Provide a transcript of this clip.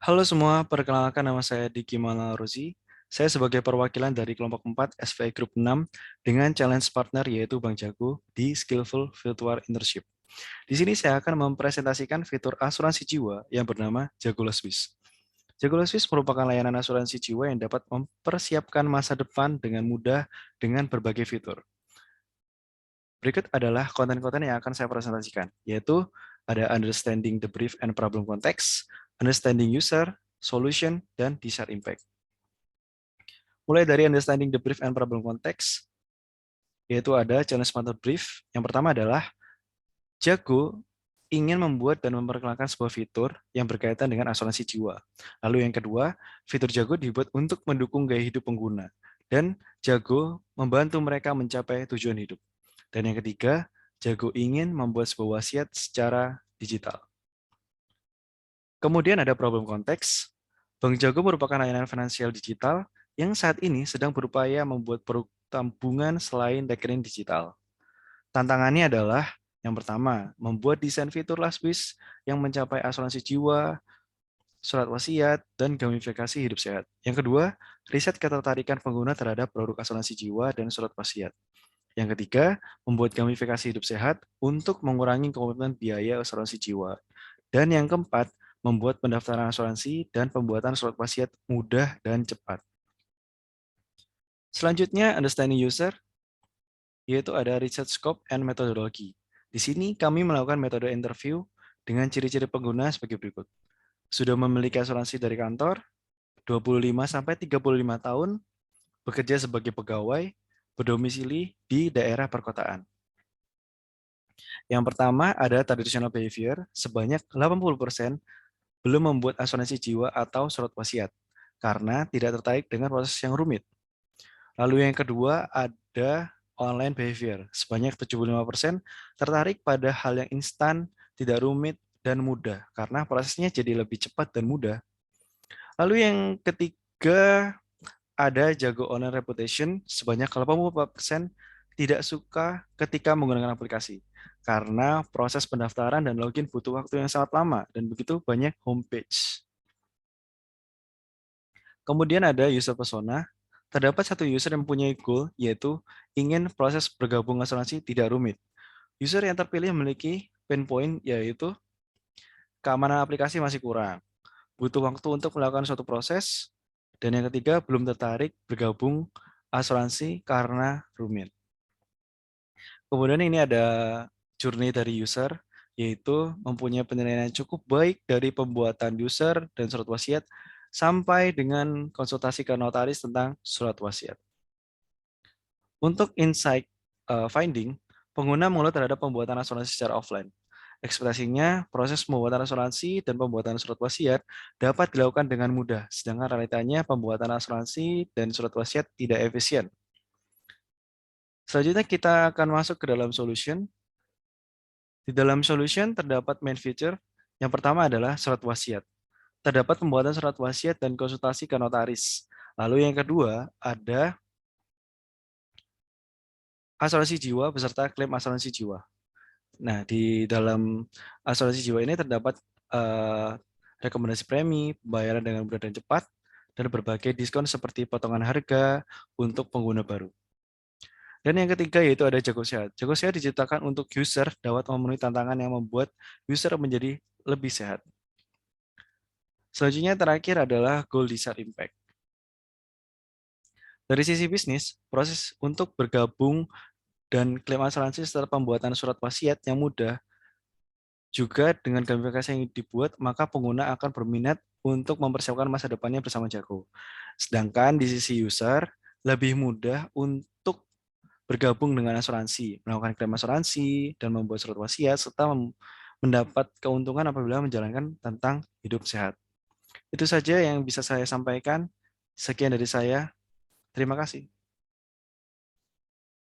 Halo semua, perkenalkan nama saya Diki Malarozi. Saya sebagai perwakilan dari kelompok 4 SVI Group 6 dengan challenge partner yaitu Bang Jago di Skillful Virtual Internship. Di sini saya akan mempresentasikan fitur asuransi jiwa yang bernama Jago Swiss. Jago Swiss merupakan layanan asuransi jiwa yang dapat mempersiapkan masa depan dengan mudah dengan berbagai fitur. Berikut adalah konten-konten yang akan saya presentasikan, yaitu ada understanding the brief and problem context, understanding user, solution, dan desired impact. Mulai dari understanding the brief and problem context, yaitu ada challenge partner brief. Yang pertama adalah Jago ingin membuat dan memperkenalkan sebuah fitur yang berkaitan dengan asuransi jiwa. Lalu yang kedua, fitur Jago dibuat untuk mendukung gaya hidup pengguna. Dan Jago membantu mereka mencapai tujuan hidup. Dan yang ketiga, Jago ingin membuat sebuah wasiat secara digital. Kemudian ada problem konteks. Bank Jago merupakan layanan finansial digital yang saat ini sedang berupaya membuat produk tabungan selain rekening digital. Tantangannya adalah yang pertama, membuat desain fitur LastBiz yang mencapai asuransi jiwa, surat wasiat, dan gamifikasi hidup sehat. Yang kedua, riset ketertarikan pengguna terhadap produk asuransi jiwa dan surat wasiat. Yang ketiga, membuat gamifikasi hidup sehat untuk mengurangi komitmen biaya asuransi jiwa. Dan yang keempat, membuat pendaftaran asuransi dan pembuatan surat wasiat mudah dan cepat. Selanjutnya, understanding user, yaitu ada research scope and methodology. Di sini kami melakukan metode interview dengan ciri-ciri pengguna sebagai berikut. Sudah memiliki asuransi dari kantor, 25-35 tahun, bekerja sebagai pegawai, berdomisili di daerah perkotaan. Yang pertama ada traditional behavior, sebanyak 80% belum membuat asuransi jiwa atau surat wasiat, karena tidak tertarik dengan proses yang rumit. Lalu yang kedua ada online behavior, sebanyak 75% tertarik pada hal yang instan, tidak rumit, dan mudah, karena prosesnya jadi lebih cepat dan mudah. Lalu yang ketiga ada jago online reputation, sebanyak 84% tidak suka ketika menggunakan aplikasi, karena proses pendaftaran dan login butuh waktu yang sangat lama, dan begitu banyak homepage. Kemudian ada user persona. Terdapat satu user yang mempunyai goal, yaitu ingin proses bergabung asuransi tidak rumit. User yang terpilih memiliki pain point, yaitu keamanan aplikasi masih kurang, butuh waktu untuk melakukan suatu proses, dan yang ketiga belum tertarik bergabung asuransi karena rumit. Kemudian ini ada journey dari user, yaitu mempunyai penilaian yang cukup baik dari pembuatan user dan surat wasiat sampai dengan konsultasi ke notaris tentang surat wasiat. Untuk insight finding, pengguna mengeluh terhadap pembuatan asuransi secara offline. Ekspektasinya, proses pembuatan asuransi dan pembuatan surat wasiat dapat dilakukan dengan mudah, sedangkan realitanya pembuatan asuransi dan surat wasiat tidak efisien. Selanjutnya kita akan masuk ke dalam solution. Di dalam solution terdapat main feature. Yang pertama adalah surat wasiat. Terdapat pembuatan surat wasiat dan konsultasi ke notaris. Lalu yang kedua ada asuransi jiwa beserta klaim asuransi jiwa. Nah, di dalam asuransi jiwa ini terdapat eh, rekomendasi premi, pembayaran dengan mudah dan cepat, dan berbagai diskon seperti potongan harga untuk pengguna baru. Dan yang ketiga yaitu ada Jago Sehat. Jago Sehat diciptakan untuk user dapat memenuhi tantangan yang membuat user menjadi lebih sehat. Selanjutnya terakhir adalah Goal Desired Impact. Dari sisi bisnis, proses untuk bergabung dan klaim asuransi setelah pembuatan surat wasiat yang mudah juga dengan gamifikasi yang dibuat, maka pengguna akan berminat untuk mempersiapkan masa depannya bersama Jago. Sedangkan di sisi user, lebih mudah untuk bergabung dengan asuransi, melakukan klaim asuransi, dan membuat surat wasiat, serta mendapat keuntungan apabila menjalankan tentang hidup sehat. Itu saja yang bisa saya sampaikan. Sekian dari saya. Terima kasih.